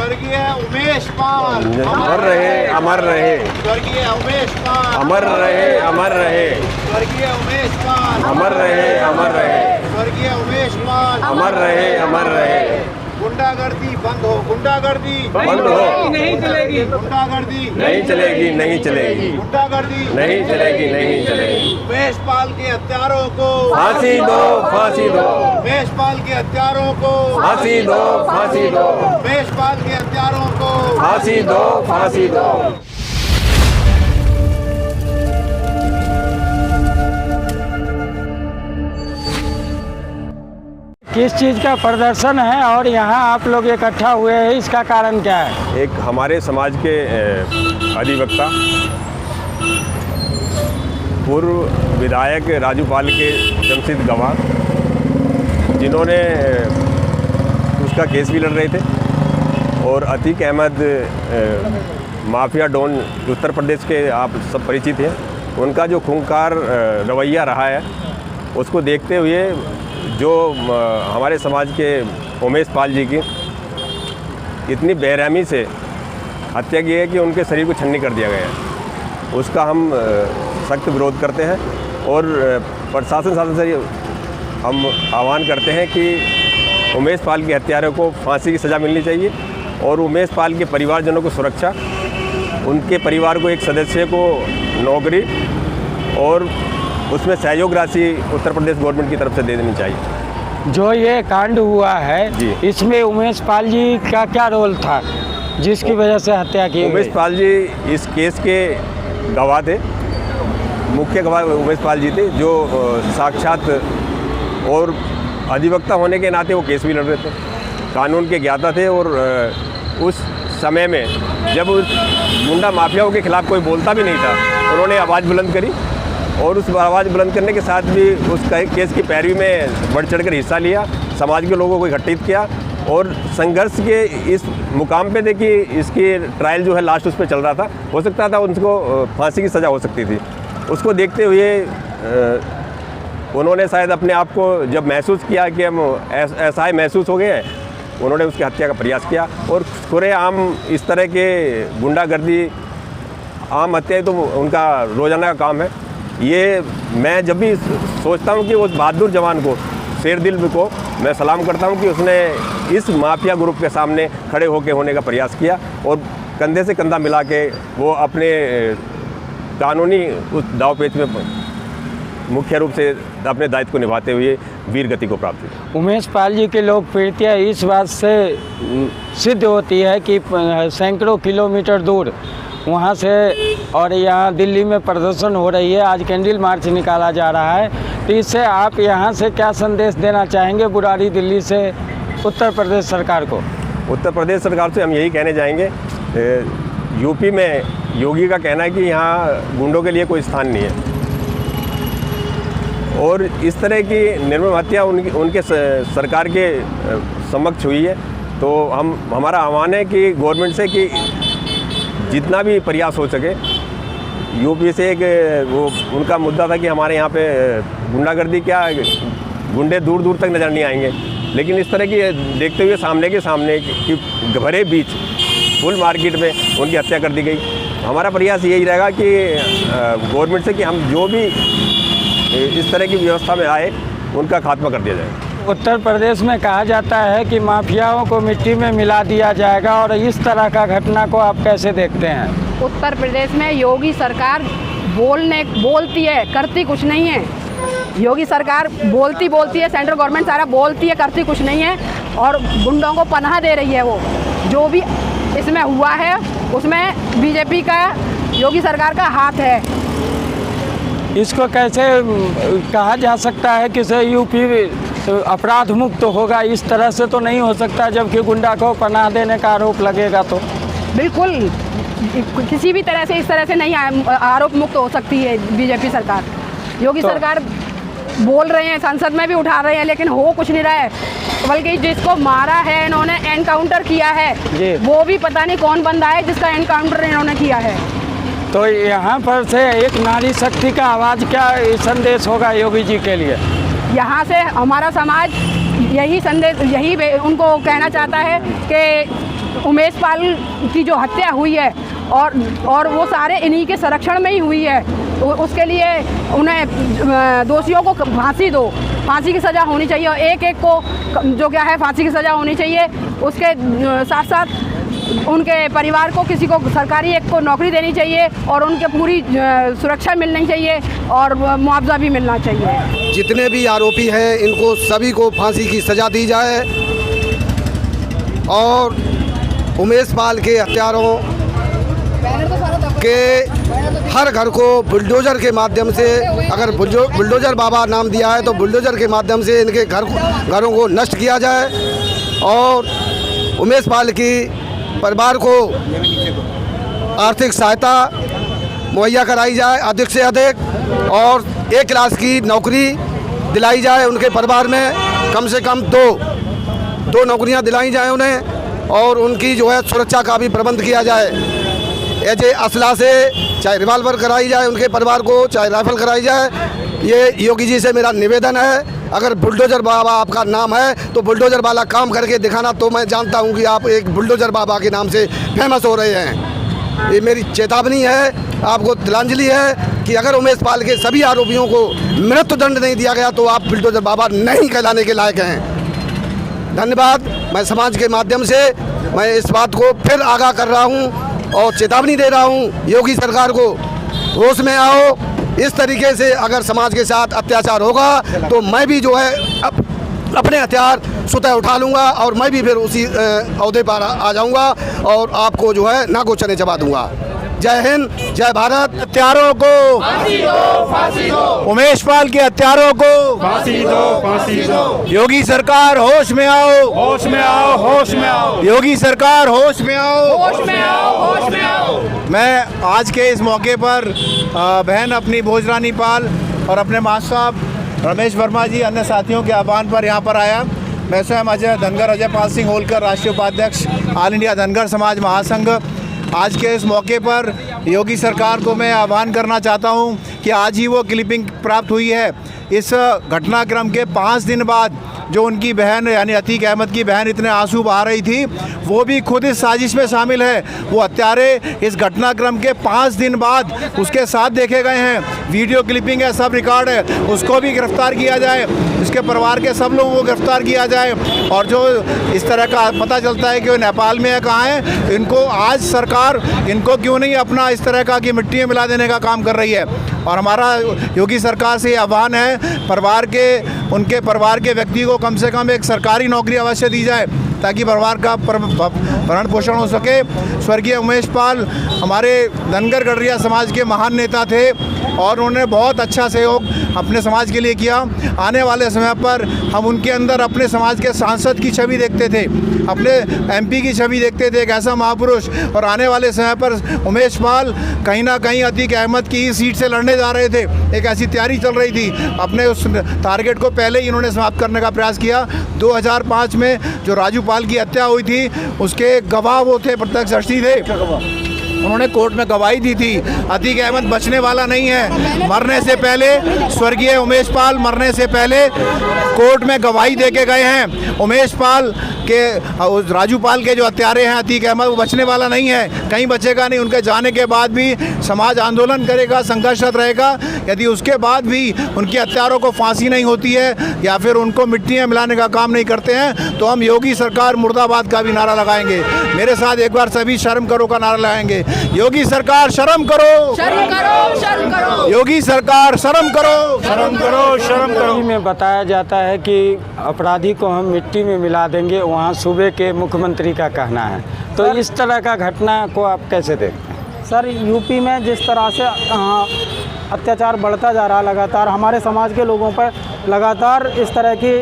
स्वर्गीय उमेश पाल अमर रहे, अमर रहे। स्वर्गीय उमेश पाल अमर रहे, अमर रहे। स्वर्गीय उमेश पाल अमर रहे, अमर रहे। स्वर्गीय उमेश पाल अमर रहे, अमर रहे। गुंडागर्दी बंद हो, गुंडागर्दी बंद हो। नहीं चलेगी, गुंडागर्दी नहीं चलेगी, नहीं चलेगी। गुंडागर्दी नहीं चलेगी, नहीं चलेगी। उमेश पाल के हत्यारों को फांसी दो, फांसी दो। उमेश पाल के हत्यारों को फांसी दो, फांसी दो। उमेश पाल के हत्यारों को फांसी दो, फांसी दो। किस चीज़ का प्रदर्शन है और यहाँ आप लोग इकट्ठा हुए हैं, इसका कारण क्या है? एक हमारे समाज के अधिवक्ता पूर्व विधायक राजू पाल के जमशेद गवाह, जिन्होंने उसका केस भी लड़ रहे थे, और अतीक अहमद माफिया डॉन उत्तर प्रदेश के आप सब परिचित हैं, उनका जो खूंखार रवैया रहा है, उसको देखते हुए जो हमारे समाज के उमेश पाल जी की इतनी बेरहमी से हत्या की है कि उनके शरीर को छन्नी कर दिया गया है, उसका हम सख्त विरोध करते हैं। और प्रशासन शासन से हम आह्वान करते हैं कि उमेश पाल के हत्यारों को फांसी की सज़ा मिलनी चाहिए, और उमेश पाल के परिवारजनों को सुरक्षा, उनके परिवार को एक सदस्य को नौकरी और उसमें सहयोग राशि उत्तर प्रदेश गवर्नमेंट की तरफ से दे देनी चाहिए। जो ये कांड हुआ है, जी। इसमें उमेश पाल जी का क्या रोल था जिसकी वजह से हत्या की उमेश गई? पाल जी इस केस के गवाह थे, मुख्य गवाह उमेश पाल जी थे, जो साक्षात और अधिवक्ता होने के नाते वो केस भी लड़ रहे थे, कानून के ज्ञाता थे। और उस समय में जब उस गुंडा माफियाओं के खिलाफ कोई बोलता भी नहीं था, उन्होंने आवाज़ बुलंद करी, और उस आवाज़ बुलंद करने के साथ भी उस केस की पैरवी में बढ़ चढ़ कर हिस्सा लिया, समाज के लोगों को इकट्ठित किया, और संघर्ष के इस मुकाम पे देखिए इसकी ट्रायल जो है लास्ट उस पर चल रहा था, हो सकता था उनको फांसी की सज़ा हो सकती थी। उसको देखते हुए उन्होंने शायद अपने आप को जब महसूस किया कि हम असहाय महसूस हो गए हैं, उन्होंने उसकी हत्या का प्रयास किया। और खुलेआम इस तरह के गुंडागर्दी, आम हत्याएं तो उनका रोज़ाना का काम है। ये मैं जब भी सोचता हूँ कि उस बहादुर जवान को, शेर दिल को मैं सलाम करता हूँ कि उसने इस माफिया ग्रुप के सामने खड़े होने का प्रयास किया, और कंधे से कंधा मिला के वो अपने कानूनी उस दावपेच में मुख्य रूप से अपने दायित्व को निभाते हुए वीर गति को प्राप्त हुई। उमेश पाल जी की लोकप्रियता इस बात से सिद्ध होती है कि सैकड़ों किलोमीटर दूर वहाँ से और यहाँ दिल्ली में प्रदर्शन हो रही है, आज कैंडल मार्च निकाला जा रहा है, तो इससे आप यहाँ से क्या संदेश देना चाहेंगे बुराड़ी दिल्ली से उत्तर प्रदेश सरकार को? उत्तर प्रदेश सरकार से हम यही कहने जाएंगे, यूपी में योगी का कहना है कि यहाँ गुंडों के लिए कोई स्थान नहीं है, और इस तरह की निर्मम हत्या उनके सरकार के समक्ष हुई है। तो हमारा आह्वान है कि गवर्नमेंट से कि जितना भी प्रयास हो सके, यूपी से एक वो उनका मुद्दा था कि हमारे यहाँ पे गुंडागर्दी क्या, गुंडे दूर दूर तक नज़र नहीं आएंगे, लेकिन इस तरह की देखते हुए सामने के सामने कि भरे बीच फुल मार्केट में उनकी हत्या कर दी गई। हमारा प्रयास यही रहेगा कि गवर्नमेंट से कि हम जो भी इस तरह की व्यवस्था में आए उनका खात्मा कर दिया जाए। उत्तर प्रदेश में कहा जाता है कि माफियाओं को मिट्टी में मिला दिया जाएगा, और इस तरह का घटना को आप कैसे देखते हैं? उत्तर प्रदेश में योगी सरकार बोलती है, करती कुछ नहीं है। योगी सरकार बोलती है, सेंट्रल गवर्नमेंट सारा बोलती है, करती कुछ नहीं है, और गुंडों को पनाह दे रही है। वो जो भी इसमें हुआ है उसमें बीजेपी का, योगी सरकार का हाथ है। इसको कैसे कहा जा सकता है कि यूपी अपराध मुक्त होगा? इस तरह से तो नहीं हो सकता, जबकि गुंडा को पनाह देने का आरोप लगेगा तो। बिल्कुल किसी भी तरह से इस तरह से नहीं आरोप मुक्त हो सकती है बीजेपी सरकार। योगी सरकार बोल रहे हैं, संसद में भी उठा रहे हैं, लेकिन हो कुछ नहीं रहा है। बल्कि जिसको मारा है इन्होंने, एनकाउंटर किया है, वो भी पता नहीं कौन बंदा है जिसका एनकाउंटर इन्होंने किया है। तो यहाँ पर से एक नारी शक्ति का आवाज़ क्या संदेश होगा योगी जी के लिए? यहाँ से हमारा समाज यही संदेश, यही उनको कहना चाहता है कि उमेश पाल की जो हत्या हुई है और वो सारे इन्हीं के संरक्षण में ही हुई है, उसके लिए उन्हें दोषियों को फांसी दो, फांसी की सज़ा होनी चाहिए और एक एक को जो क्या है फांसी की सज़ा होनी चाहिए। उसके साथ साथ उनके परिवार को किसी को सरकारी एक को नौकरी देनी चाहिए और उनके पूरी सुरक्षा मिलनी चाहिए और मुआवजा भी मिलना चाहिए। जितने भी आरोपी हैं इनको सभी को फांसी की सज़ा दी जाए और उमेश पाल के हत्यारों के हर घर को बुलडोज़र के माध्यम से, अगर बुलडोज़र बाबा नाम दिया है तो बुलडोज़र के माध्यम से इनके घरों को नष्ट किया जाए और उमेश पाल की परिवार को आर्थिक सहायता मुहैया कराई जाए अधिक से अधिक और 1 क्लास की नौकरी दिलाई जाए उनके परिवार में, कम से कम दो नौकरियां दिलाई जाए उन्हें और उनकी जो है सुरक्षा का भी प्रबंध किया जाए। ऐसे असला से चाहे रिवाल्वर कराई जाए उनके परिवार को, चाहे राइफल कराई जाए। ये योगी जी से मेरा निवेदन है, अगर बुलडोज़र बाबा आपका नाम है तो बुलडोज़र वाला काम करके दिखाना। तो मैं जानता हूं कि आप एक बुलडोज़र बाबा के नाम से फेमस हो रहे हैं। ये मेरी चेतावनी है, आपको तिलांजलि है कि अगर उमेश पाल के सभी आरोपियों को मृत्युदंड नहीं दिया गया तो आप बुलडोज़र बाबा नहीं कहलाने के लायक हैं। धन्यवाद। मैं समाज के माध्यम से मैं इस बात को फिर आगाह कर रहा हूँ और चेतावनी दे रहा हूँ योगी सरकार को, होश में आओ। इस तरीके से अगर समाज के साथ अत्याचार होगा तो मैं भी जो है अपने हथियार स्वतः उठा लूँगा और मैं भी फिर उसी ओहदे पर आ जाऊँगा और आपको जो है नाको चने चबा दूँगा। जय हिंद, जय भारत। हत्यारों को फांसी दो, फांसी दो। उमेश पाल के हत्यारों को फांसी दो, फांसी दो। योगी सरकार होश में आओ, होश में आओ, होश में आओ। योगी सरकार होश में आओ, होश में आओ, होश में आओ। मैं आज के इस मौके पर बहन अपनी भोजरानी पाल और अपने मास्टर साहब रमेश वर्मा जी अन्य साथियों के आह्वान पर यहाँ पर आया। मैं स्वयं अजय पाल सिंह होलकर, राष्ट्रीय उपाध्यक्ष ऑल इंडिया धनगर समाज महासंघ। आज के इस मौके पर योगी सरकार को मैं आह्वान करना चाहता हूं कि आज ही वो क्लिपिंग प्राप्त हुई है। इस घटनाक्रम के 5 दिन बाद जो उनकी बहन यानी अतीक अहमद की बहन इतने आंसू बहा रही थी, वो भी खुद इस साजिश में शामिल है। वो हत्यारे इस घटनाक्रम के 5 दिन बाद उसके साथ देखे गए हैं। वीडियो क्लिपिंग है, सब रिकॉर्ड है, उसको भी गिरफ्तार किया जाए, इसके परिवार के सब लोगों को गिरफ्तार किया जाए। और जो इस तरह का पता चलता है कि वो नेपाल में है, कहाँ है, इनको आज सरकार इनको क्यों नहीं अपना इस तरह का कि मिट्टी में मिला देने का काम कर रही है। और हमारा योगी सरकार से आह्वान है, उनके परिवार के व्यक्ति को कम से कम एक सरकारी नौकरी अवश्य दी जाए ताकि परिवार का भरण पोषण हो सके। स्वर्गीय उमेश पाल हमारे धनगर गडरिया समाज के महान नेता थे और उन्होंने बहुत अच्छा सहयोग अपने समाज के लिए किया। आने वाले समय पर हम उनके अंदर अपने समाज के सांसद की छवि देखते थे, अपने MP की छवि देखते थे, एक ऐसा महापुरुष। और आने वाले समय पर उमेश पाल कहीं ना कहीं अतीक अहमद की ही सीट से लड़ने जा रहे थे। एक ऐसी तैयारी चल रही थी, अपने उस टारगेट को पहले ही इन्होंने समाप्त करने का प्रयास किया। 2005 में जो राजू पाल की हत्या हुई थी उसके गवाह वो थे, प्रत्यक्षदर्शी थे, उन्होंने कोर्ट में गवाही दी थी। अतीक अहमद बचने वाला नहीं है। मरने से पहले स्वर्गीय उमेश पाल मरने से पहले कोर्ट में गवाही दे के गए हैं। उमेश पाल के राजू पाल के जो हत्यारे हैं अतीक अहमद, वो बचने वाला नहीं है, कहीं बचेगा नहीं। उनके जाने के बाद भी समाज आंदोलन करेगा, संघर्षरत रहेगा। यदि उसके बाद भी उनके हत्यारों को फांसी नहीं होती है या फिर उनको मिट्टी में मिलाने का काम नहीं करते हैं तो हम योगी सरकार मुर्दाबाद का भी नारा लगाएंगे। मेरे साथ एक बार सभी शर्म करो का नारा लगाएंगे। योगी सरकार शर्म करो, शर्म करो, शर्म करो। योगी सरकार शर्म करो, शर्म करो, शर्म करो। में बताया जाता है कि अपराधी को हम मिट्टी में मिला देंगे, वहाँ सूबे के मुख्यमंत्री का कहना है। तो इस तरह का घटना को आप कैसे देखते हैं? सर, यूपी में जिस तरह से अत्याचार बढ़ता जा रहा है लगातार, हमारे समाज के लोगों पर लगातार इस तरह की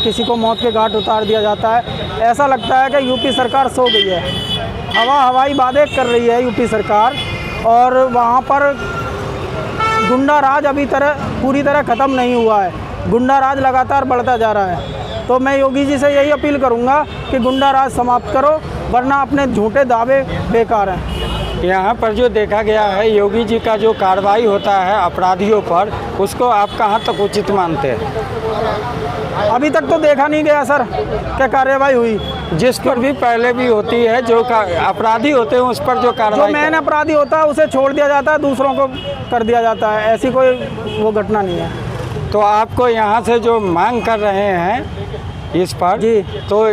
किसी को मौत के घाट उतार दिया जाता है। ऐसा लगता है कि यूपी सरकार सो गई है, हवाई वादे कर रही है यूपी सरकार और वहाँ पर गुंडा राज अभी पूरी तरह ख़त्म नहीं हुआ है। गुंडा राज लगातार बढ़ता जा रहा है। तो मैं योगी जी से यही अपील करूँगा कि गुंडा राज समाप्त करो, वरना अपने झूठे दावे बेकार हैं। यहाँ पर जो देखा गया है, योगी जी का जो कार्रवाई होता है अपराधियों पर, उसको आप कहाँ तक उचित मानते हैं? अभी तक तो देखा नहीं गया सर क्या कार्रवाई हुई। जिस पर भी पहले भी होती है, जो अपराधी होते हैं उस पर जो जो कार्रवाई मेन अपराधी होता है उसे छोड़ दिया जाता है, दूसरों को कर दिया जाता है, ऐसी कोई वो घटना नहीं है। तो आपको यहाँ से जो मांग कर रहे हैं इस पर जी। तो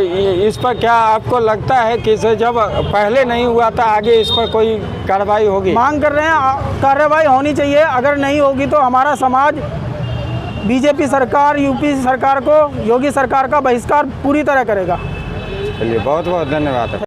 इस पर क्या आपको लगता है कि इसे जब पहले नहीं हुआ था आगे इस पर कोई कार्रवाई होगी? मांग कर रहे हैं कार्रवाई होनी चाहिए, अगर नहीं होगी तो हमारा समाज बीजेपी सरकार, यूपी सरकार को, योगी सरकार का बहिष्कार पूरी तरह करेगा। चलिए, बहुत बहुत धन्यवाद।